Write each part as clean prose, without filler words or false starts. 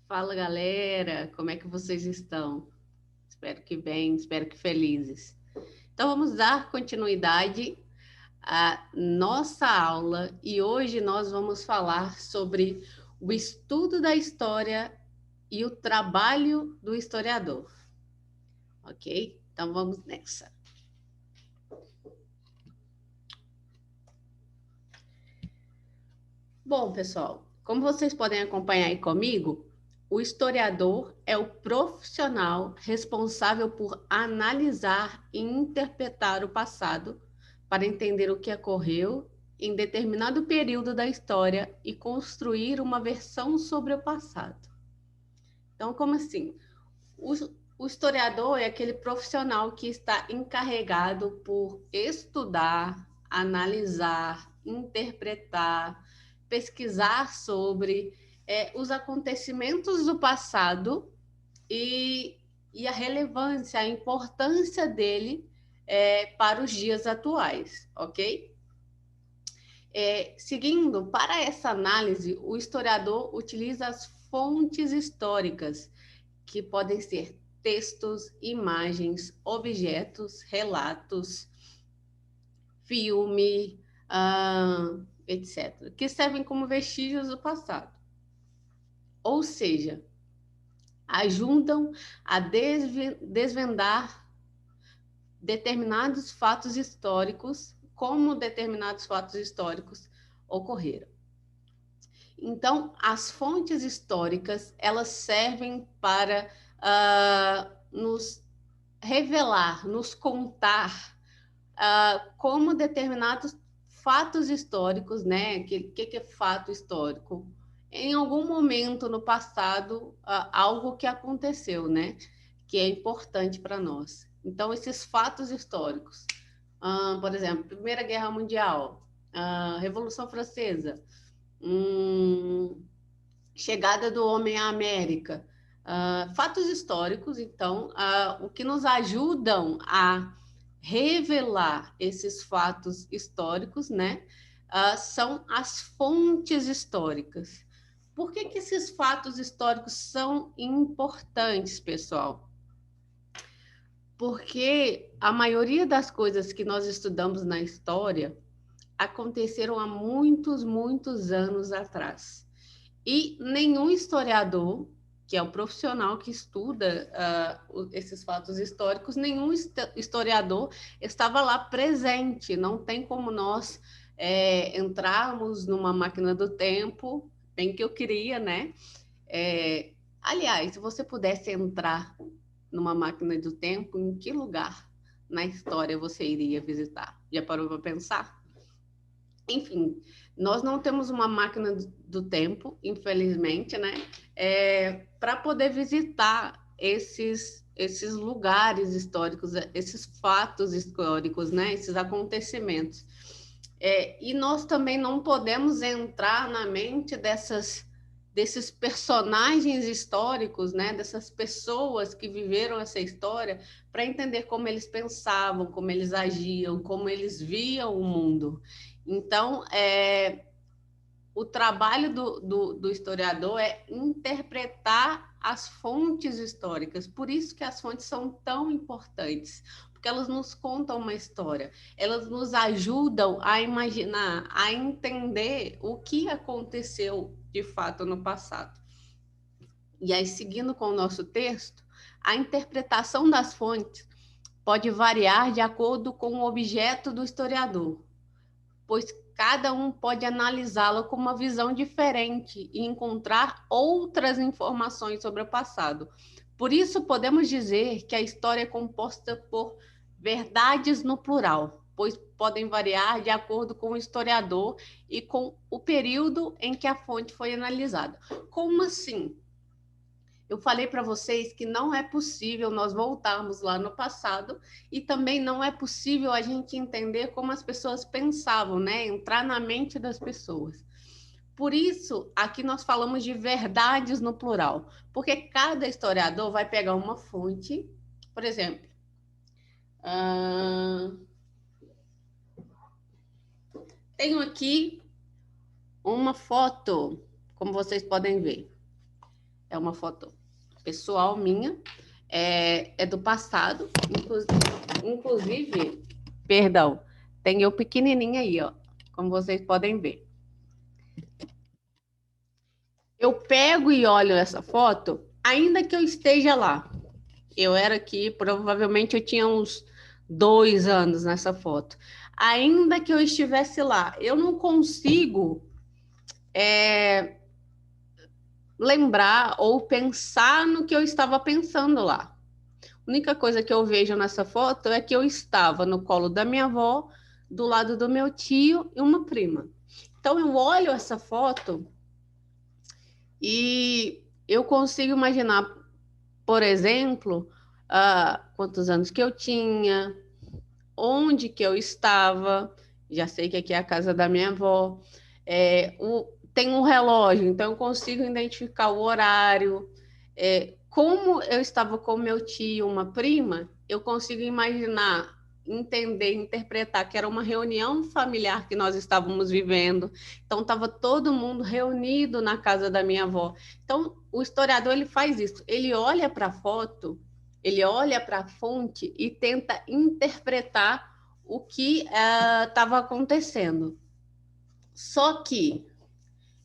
Fala, galera, como é que vocês estão? Espero que bem, espero que felizes. Então, vamos dar continuidade à nossa aula e hoje nós vamos falar sobre o estudo da história e o trabalho do historiador, ok? Então, vamos nessa. Bom, pessoal, como vocês podem acompanhar aí comigo, o historiador é o profissional responsável por analisar e interpretar o passado para entender o que ocorreu em determinado período da história e construir uma versão sobre o passado. Então, como assim? O, o historiador é aquele profissional que está encarregado por estudar, analisar, interpretar, pesquisar sobre os acontecimentos do passado e, e a relevância, a importância dele para os dias atuais, ok? Seguindo, para essa análise, o historiador utiliza as fontes históricas, que podem ser textos, imagens, objetos, relatos, filme, etc., que servem como vestígios do passado. Ou seja, ajudam a desvendar determinados fatos históricos, como determinados fatos históricos ocorreram. Então, as fontes históricas, elas servem para nos revelar, nos contar como determinados fatos históricos, né? Que é fato histórico? Em algum momento no passado, algo que aconteceu, né? Que é importante para nós. Então, esses fatos históricos, por exemplo, Primeira Guerra Mundial, Revolução Francesa, chegada do homem à América, fatos históricos, então, o que nos ajudam a revelar esses fatos históricos, né, são as fontes históricas. Por que esses fatos históricos são importantes, pessoal? Porque a maioria das coisas que nós estudamos na história aconteceram há muitos, muitos anos atrás. E nenhum historiador, que é o profissional que estuda esses fatos históricos, nenhum historiador estava lá presente. Não tem como nós entrarmos numa máquina do tempo, bem que eu queria, né? Aliás, se você pudesse entrar numa máquina do tempo, em que lugar na história você iria visitar? Já parou para pensar? Enfim, nós não temos uma máquina do tempo, infelizmente, né? Para poder visitar esses lugares históricos, esses fatos históricos, né? Esses acontecimentos. E nós também não podemos entrar na mente desses personagens históricos, né? Dessas pessoas que viveram essa história, para entender como eles pensavam, como eles agiam, como eles viam o mundo. Então, o trabalho do historiador é interpretar as fontes históricas. Por isso que as fontes são tão importantes, porque elas nos contam uma história, elas nos ajudam a imaginar, a entender o que aconteceu de fato no passado. E aí, seguindo com o nosso texto, a interpretação das fontes pode variar de acordo com o objeto do historiador, pois cada um pode analisá-lo com uma visão diferente e encontrar outras informações sobre o passado. Por isso, podemos dizer que a história é composta por verdades no plural, pois podem variar de acordo com o historiador e com o período em que a fonte foi analisada. Como assim? Eu falei para vocês que não é possível nós voltarmos lá no passado e também não é possível a gente entender como as pessoas pensavam, né? Entrar na mente das pessoas. Por isso, aqui nós falamos de verdades no plural, porque cada historiador vai pegar uma fonte, por exemplo, tenho aqui uma foto, como vocês podem ver. é uma foto pessoal minha, é do passado, inclusive, perdão, tem eu pequenininha aí, ó, como vocês podem ver. Eu pego e olho essa foto, ainda que eu esteja lá. Eu era aqui, provavelmente eu tinha uns 2 anos nessa foto. Ainda que eu estivesse lá, eu não consigo lembrar ou pensar no que eu estava pensando lá. A única coisa que eu vejo nessa foto é que eu estava no colo da minha avó, do lado do meu tio e uma prima. Então eu olho essa foto e eu consigo imaginar, por exemplo, quantos anos que eu tinha, onde que eu estava, já sei que aqui é a casa da minha avó, tem um relógio, então eu consigo identificar o horário. Como eu estava com meu tio, uma prima, eu consigo imaginar, entender, interpretar que era uma reunião familiar que nós estávamos vivendo. Então estava todo mundo reunido na casa da minha avó. Então o historiador ele faz isso, ele olha para a foto, ele olha para a fonte e tenta interpretar o que estava acontecendo. Só que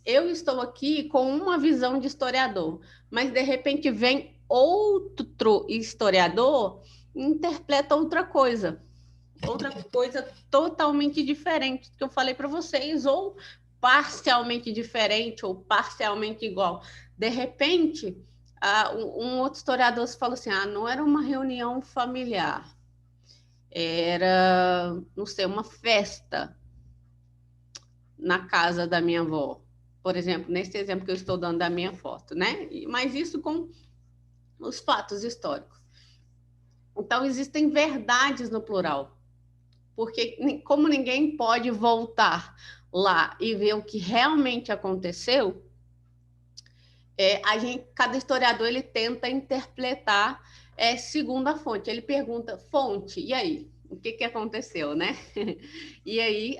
eu estou aqui com uma visão de historiador, mas de repente vem outro historiador e interpreta outra coisa totalmente diferente do que eu falei para vocês, ou parcialmente diferente, ou parcialmente igual. De repente, um outro historiador falou assim: não era uma reunião familiar, era, não sei, uma festa na casa da minha avó. Por exemplo, nesse exemplo que eu estou dando da minha foto, né? Mas isso com os fatos históricos. Então, existem verdades no plural, porque como ninguém pode voltar lá e ver o que realmente aconteceu, cada historiador ele tenta interpretar segundo a fonte. Ele pergunta, fonte, e aí? O que aconteceu, né? E aí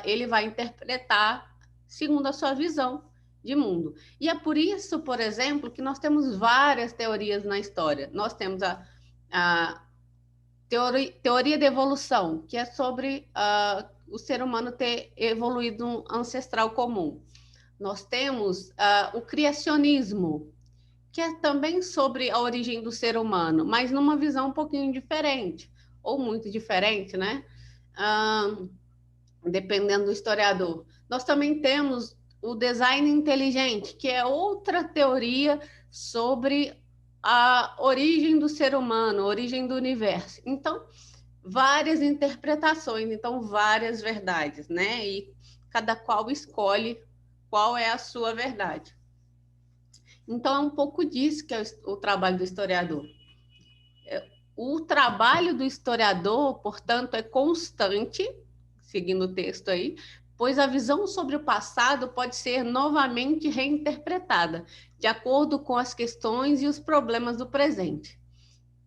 ele vai interpretar segundo a sua visão de mundo. E é por isso, por exemplo, que nós temos várias teorias na história. Nós temos a teoria da evolução, que é sobre o ser humano ter evoluído um ancestral comum. Nós temos o criacionismo, que é também sobre a origem do ser humano, mas numa visão um pouquinho diferente, ou muito diferente, né? Dependendo do historiador. Nós também temos o design inteligente, que é outra teoria sobre a origem do ser humano, a origem do universo. Então, várias interpretações, então várias verdades, né? E cada qual escolhe qual é a sua verdade. Então, é um pouco disso que é o trabalho do historiador. O trabalho do historiador, portanto, é constante, seguindo o texto aí, pois a visão sobre o passado pode ser novamente reinterpretada, de acordo com as questões e os problemas do presente,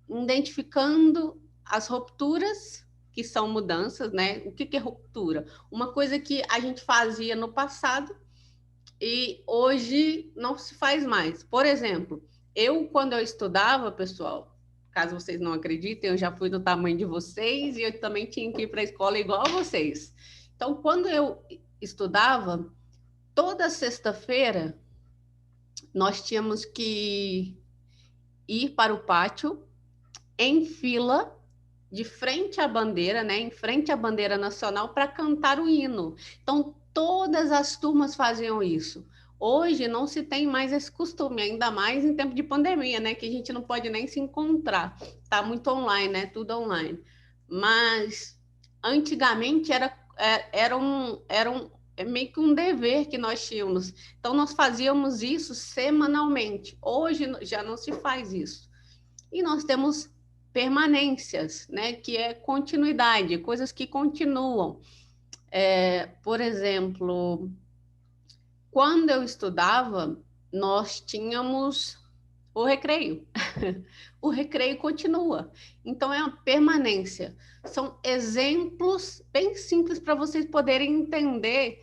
identificando as rupturas, que são mudanças, né? O que é ruptura? Uma coisa que a gente fazia no passado e hoje não se faz mais. Por exemplo, quando eu estudava, pessoal, caso vocês não acreditem, eu já fui do tamanho de vocês e eu também tinha que ir para a escola igual a vocês. Então, quando eu estudava, toda sexta-feira nós tínhamos que ir para o pátio em fila, de frente à bandeira, né, em frente à bandeira nacional, para cantar o hino. Então, todas as turmas faziam isso. Hoje não se tem mais esse costume, ainda mais em tempo de pandemia, né, que a gente não pode nem se encontrar. Tá muito online, né, tudo online. Mas antigamente era meio que um dever que nós tínhamos. Então, nós fazíamos isso semanalmente. Hoje já não se faz isso. E nós temos permanências, né? Que é continuidade, coisas que continuam. Por exemplo, quando eu estudava, nós tínhamos o recreio. O recreio continua. Então, é uma permanência. São exemplos bem simples para vocês poderem entender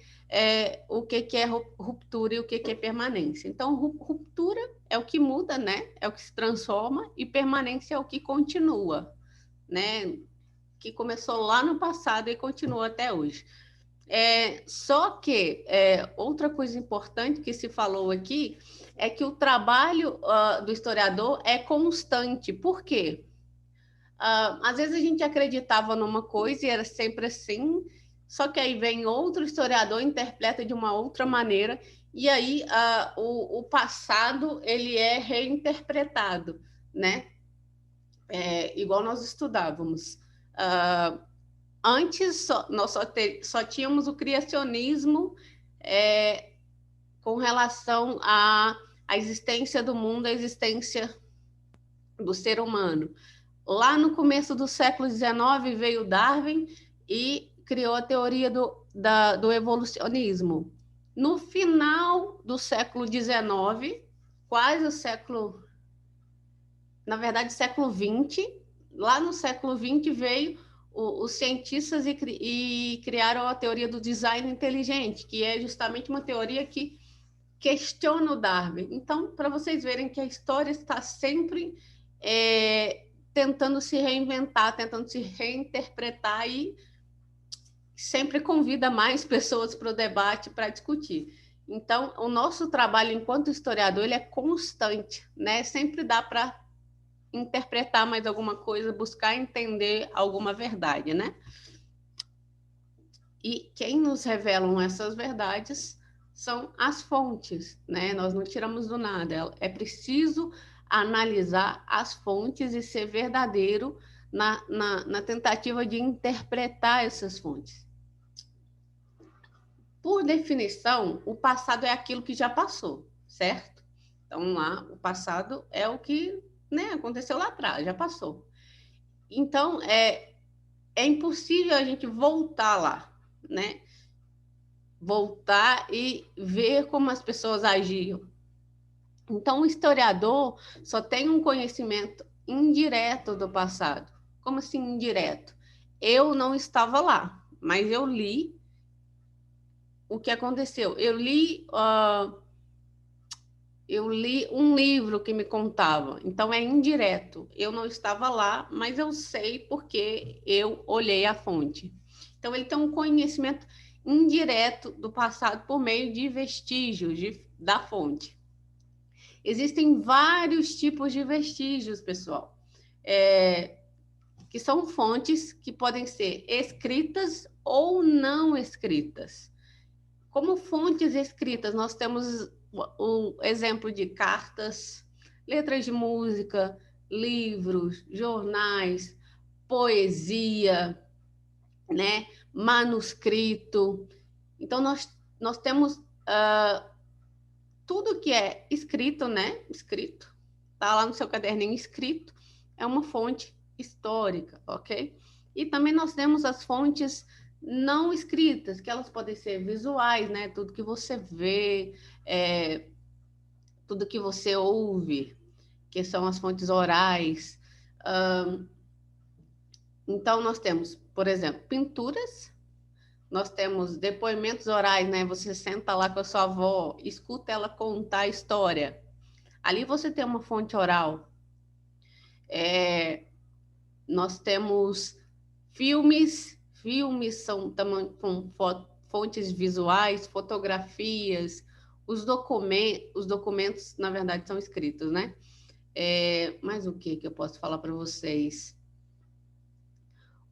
o que é ruptura e o que é permanência. Então, ruptura é o que muda, né? É o que se transforma, e permanência é o que continua, né? Que começou lá no passado e continua até hoje. Só que outra coisa importante que se falou aqui é que o trabalho do historiador é constante. Por quê? Às vezes a gente acreditava numa coisa e era sempre assim, só que aí vem outro historiador, interpreta de uma outra maneira, e aí o passado ele é reinterpretado, né? Igual nós estudávamos. Antes, nós só tínhamos o criacionismo com relação à existência do mundo, à existência do ser humano. Lá no começo do século XIX veio Darwin e criou a teoria do evolucionismo. No final do século XIX, quase o século... Na verdade, século XX, lá no século XX veio os cientistas e criaram a teoria do design inteligente, que é justamente uma teoria que questiona o Darwin. Então, para vocês verem que a história está sempre tentando se reinventar, tentando se reinterpretar, e sempre convida mais pessoas para o debate, para discutir. Então, o nosso trabalho enquanto historiador ele é constante, né? Sempre dá para interpretar mais alguma coisa, buscar entender alguma verdade, né? E quem nos revelam essas verdades são as fontes, né? Nós não tiramos do nada. É preciso analisar as fontes e ser verdadeiro na tentativa de interpretar essas fontes. Por definição, o passado é aquilo que já passou, certo? Então, lá, o passado é o que, né, aconteceu lá atrás, já passou. Então, é impossível a gente voltar lá, né? Voltar e ver como as pessoas agiam. Então, o historiador só tem um conhecimento indireto do passado. Como assim indireto? Eu não estava lá, mas eu li o que aconteceu. Eu li um livro que me contava, então é indireto. Eu não estava lá, mas eu sei porque eu olhei a fonte. Então, ele tem um conhecimento indireto do passado por meio de vestígios da fonte. Existem vários tipos de vestígios, pessoal, que são fontes que podem ser escritas ou não escritas. Como fontes escritas, nós temos o exemplo de cartas, letras de música, livros, jornais, poesia, né? Manuscrito. Então, nós temos tudo que é escrito, né? Escrito, tá lá no seu caderninho escrito, é uma fonte histórica, ok? E também nós temos as fontes não escritas, que elas podem ser visuais, né? Tudo que você vê, tudo que você ouve, que são as fontes orais. Então, nós temos, por exemplo, pinturas, nós temos depoimentos orais, né? Você senta lá com a sua avó, escuta ela contar a história. Ali você tem uma fonte oral. Nós temos filmes são também com fontes visuais, fotografias, os documentos, na verdade, são escritos, né? Mas o que eu posso falar para vocês?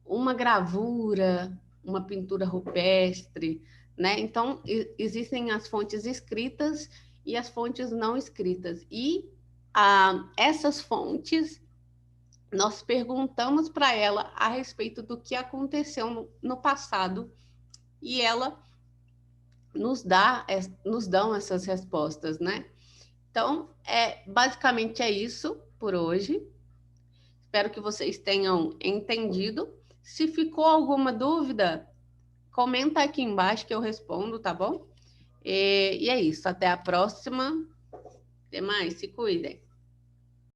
Uma gravura, uma pintura rupestre, né? Então, existem as fontes escritas e as fontes não escritas. E essas fontes, nós perguntamos para ela a respeito do que aconteceu no passado e ela nos dão essas respostas, né? Então, basicamente é isso por hoje. Espero que vocês tenham entendido. Se ficou alguma dúvida, comenta aqui embaixo que eu respondo, tá bom? E é isso. Até a próxima. Até mais. Se cuidem.